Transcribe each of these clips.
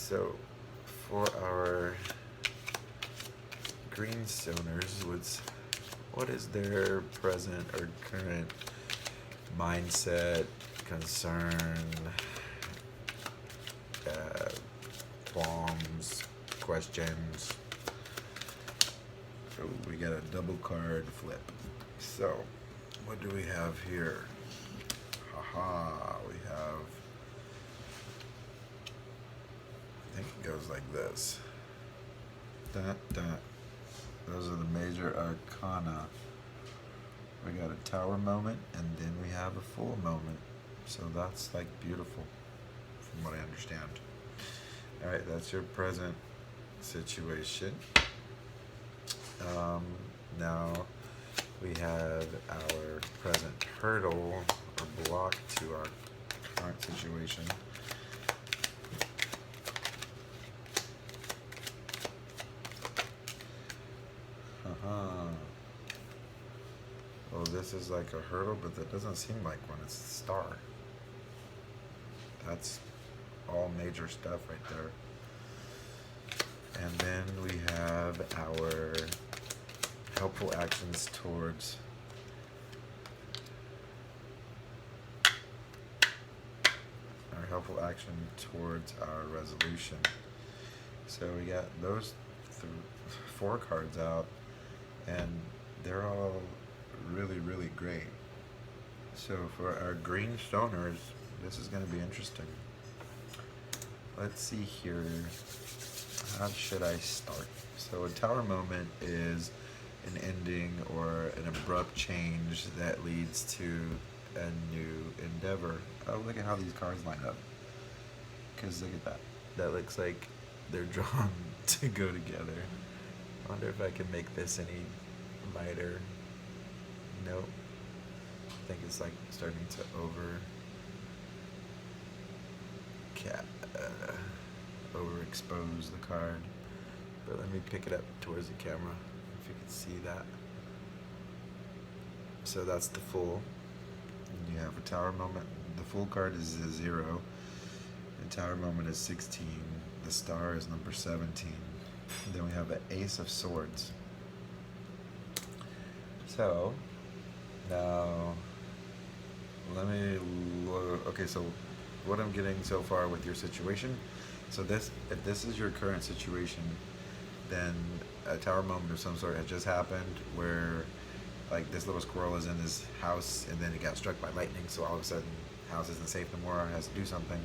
So, for our green stoners, what is their present or current mindset, concern, qualms, questions? Oh, we got a double card flip. So, what do we have here? Haha, we have, I think it goes like this. Dun, dun. Those are the major arcana. We got a tower moment, and then we have a full moment. So that's like beautiful, from what I understand. All right, that's your present situation. Now we have our present hurdle or block to our current situation. Well, this is like a hurdle, but that doesn't seem like one. It's a star. That's all major stuff right there. And then we have our helpful actions towards our resolution. So we got those 4 cards out, and they're all really, really great. So for our green stoners, this is going to be interesting. Let's see here. How should I start? So a tower moment is an ending or an abrupt change that leads to a new endeavor. Oh, look at how these cards line up. Because look at that. That looks like they're drawn to go together. I wonder if I can make this any lighter. Nope. I think it's like starting to overexpose the card. But let me pick it up towards the camera if you can see that. So that's the full. And you have a tower moment. The full card is a 0. The tower moment is 16. The star is number 17. Then we have an ace of swords. So now let me look. Okay, so what I'm getting so far with your situation. So if this is your current situation, then a tower moment of some sort has just happened where like this little squirrel is in his house and then it got struck by lightning, so all of a sudden house isn't safe no more, has to do something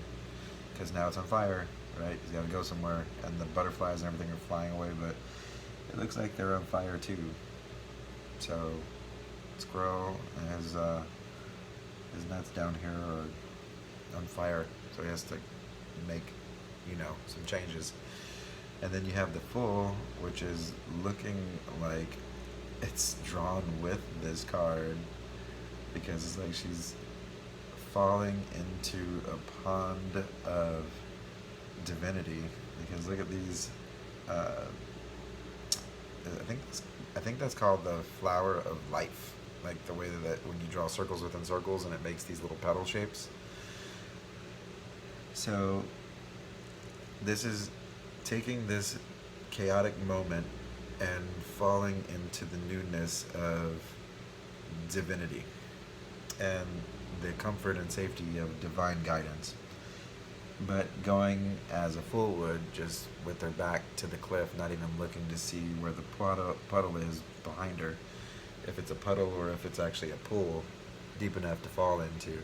because now it's on fire, right? He's got to go somewhere, and the butterflies and everything are flying away, but it looks like they're on fire too. So squirrel has his nuts down here are on fire, so he has to make some changes. And then you have the full, which is looking like it's drawn with this card because it's like she's falling into a pond of divinity. Because look at these. I think that's called the flower of life. Like the way that when you draw circles within circles and it makes these little petal shapes. So this is taking this chaotic moment and falling into the newness of divinity and the comfort and safety of divine guidance. But going as a fool would, just with her back to the cliff, not even looking to see where the puddle is behind her, if it's a puddle or if it's actually a pool deep enough to fall into,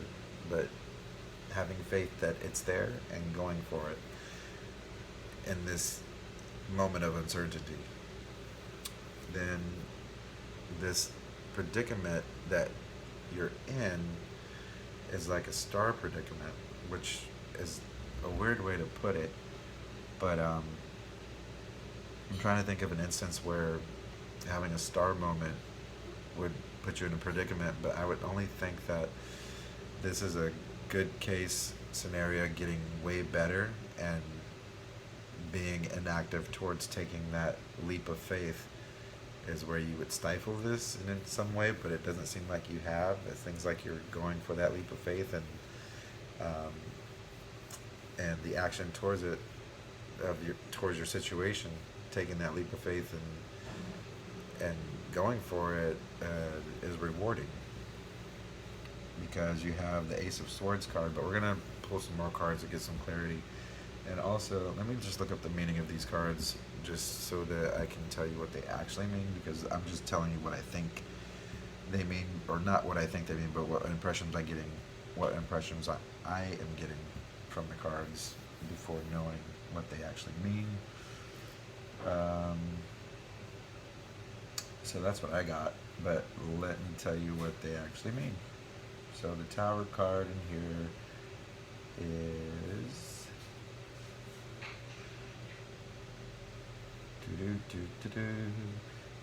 but having faith that it's there and going for it in this moment of uncertainty. Then this predicament that you're in is like a star predicament, which is a weird way to put it, but I'm trying to think of an instance where having a star moment would put you in a predicament, but I would only think that this is a good case scenario getting way better and being inactive towards taking that leap of faith is where you would stifle this in some way, but it doesn't seem like you have. It seems like you're going for that leap of faith, and the action towards it towards your situation, taking that leap of faith and going for it is rewarding, because you have the Ace of Swords card. But we're gonna pull some more cards to get some clarity. And also, let me just look up the meaning of these cards just so that I can tell you what they actually mean, because I'm just telling you what I think they mean, or not what I think they mean, but what impressions I'm getting, what impressions I am getting from the cards before knowing what they actually mean. So that's what I got, but let me tell you what they actually mean. So the Tower card in here is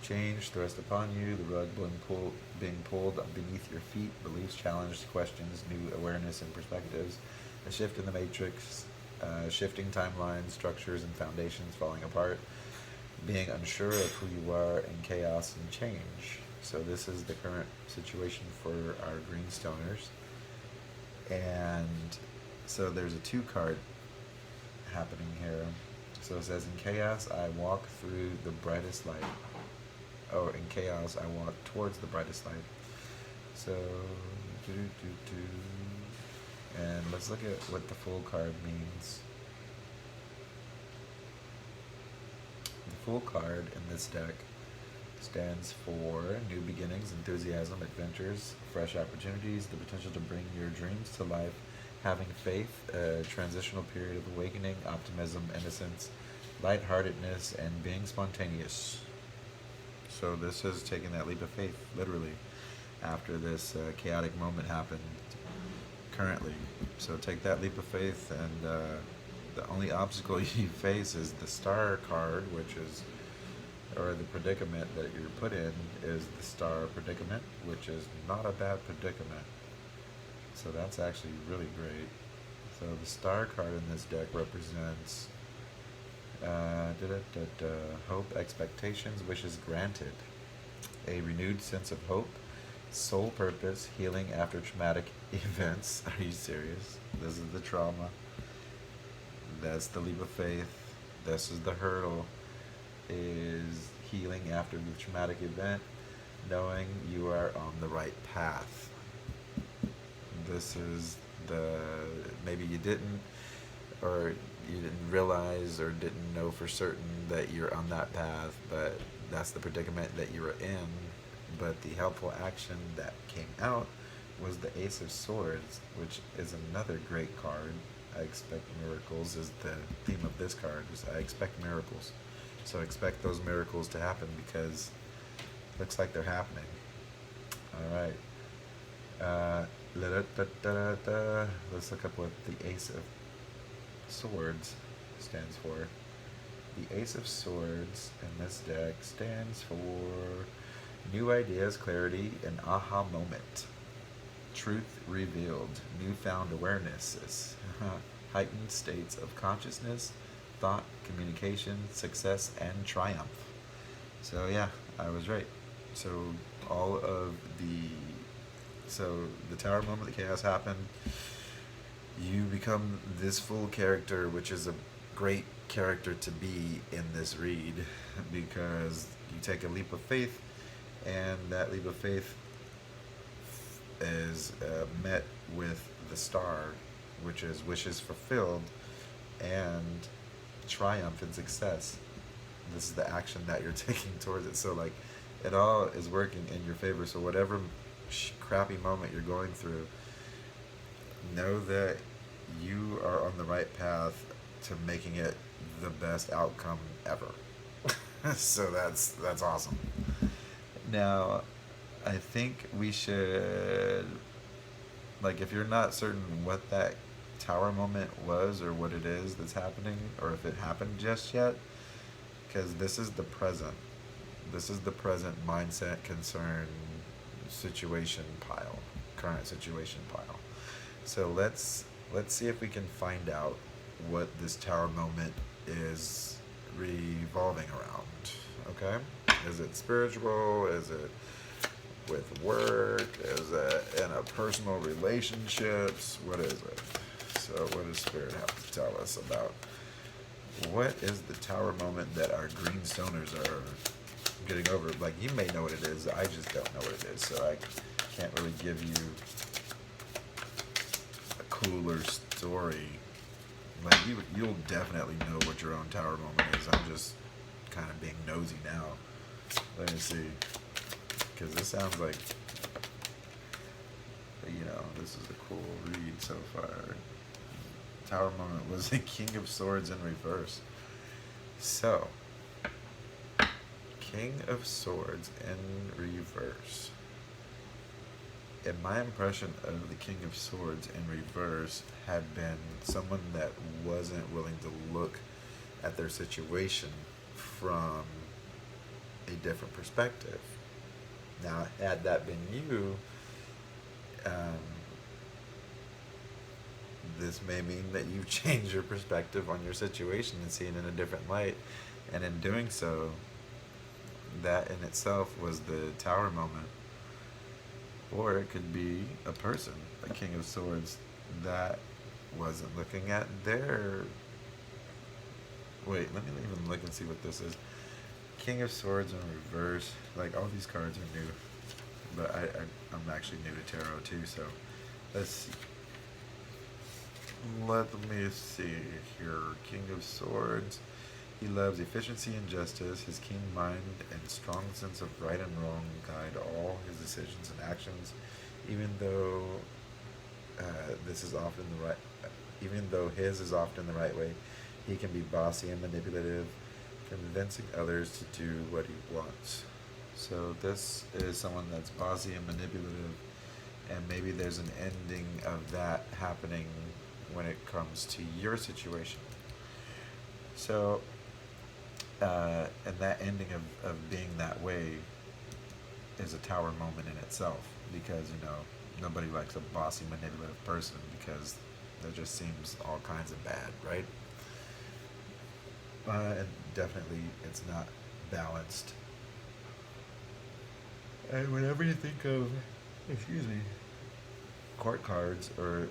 change thrust upon you, the rug being pulled beneath your feet, beliefs challenged, questions, new awareness and perspectives, a shift in the matrix, shifting timelines, structures and foundations falling apart, being unsure of who you are, and chaos and change. So this is the current situation for our Greenstoners. And so there's a 2 card happening here. So it says, in chaos, I walk through the brightest light. Oh, in chaos, I walk towards the brightest light. So, and let's look at what the full card means. The full card in this deck stands for new beginnings, enthusiasm, adventures, fresh opportunities, the potential to bring your dreams to life, having faith, a transitional period of awakening, optimism, innocence, lightheartedness, and being spontaneous. So this is taking that leap of faith, literally, after this chaotic moment happened currently. So take that leap of faith, and the only obstacle you face is the Star card, which is, or the predicament that you're put in is the Star predicament, which is not a bad predicament. So that's actually really great. So the Star card in this deck represents hope, expectations, wishes granted, a renewed sense of hope, soul purpose, healing after traumatic events. Are you serious? This is the trauma. That's the leap of faith. This is the hurdle, is healing after the traumatic event, knowing you are on the right path. This is the, maybe you didn't, or you didn't realize or didn't know for certain that you're on that path, but that's the predicament that you were in. But the helpful action that came out was the Ace of Swords, which is another great card. I expect miracles is the theme of this card. Is I expect miracles. So expect those miracles to happen, because it looks like they're happening. All right. Let's look up what the Ace of Swords stands for. The Ace of Swords in this deck stands for new ideas, clarity, and aha moment. Truth revealed, newfound awarenesses, heightened states of consciousness, thought, communication, success, and triumph. So yeah, I was right. So the Tower moment, the chaos happened. You become this full character, which is a great character to be in this read, because you take a leap of faith, and that leap of faith is met with the Star, which is wishes fulfilled and triumph and success. This is the action that you're taking towards it. So like, it all is working in your favor. So whatever crappy moment you're going through, know that you are on the right path to making it the best outcome ever. So that's awesome. Now, I think we should, like, if you're not certain what that Tower moment was or what it is that's happening, or if it happened just yet, because this is the present. This is the present mindset, concern, situation pile, current situation pile. So let's see if we can find out what this Tower moment is revolving around. Okay? Is it spiritual? Is it with work? Is it in a personal relationships? What is it? So what does Spirit have to tell us about what is the tower moment that our green stoners are getting over? Like, you may know what it is. I just don't know what it is, so I can't really give you a cooler story. Like, you'll definitely know what your own tower moment is. I'm just kind of being nosy now. Let me see, because this sounds like, this is a cool read so far. Tower moment was the King of Swords in reverse. So, King of Swords in reverse. And my impression of the King of Swords in reverse had been someone that wasn't willing to look at their situation from a different perspective. Now, had that been you, this may mean that you've changed your perspective on your situation and seen it in a different light. And in doing so, that in itself was the tower moment. Or it could be a person, a King of Swords, that wasn't looking at their... Wait, let me even look and see what this is. King of Swords in reverse. Like, all these cards are new. But I'm actually new to tarot too, so let's see. Let me see here. King of Swords. He loves efficiency and justice. His keen mind and strong sense of right and wrong guide all his decisions and actions. Even though even though his is often the right way, he can be bossy and manipulative, convincing others to do what he wants. So this is someone that's bossy and manipulative, and maybe there's an ending of that happening when it comes to your situation. So, and that ending of being that way is a tower moment in itself, because, nobody likes a bossy, manipulative person, because that just seems all kinds of bad, right? And definitely it's not balanced. And whenever you think of, court cards, or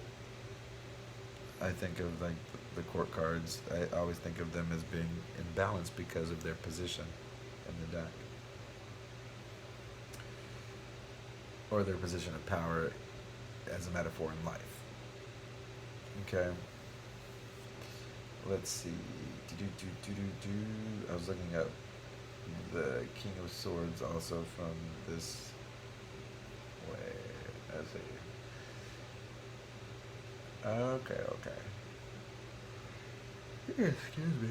I think of like the court cards, I always think of them as being imbalanced because of their position in the deck, or their position of power as a metaphor in life. Okay. Let's see. I was looking up the King of Swords also from this way. Let's see. Okay. Excuse me.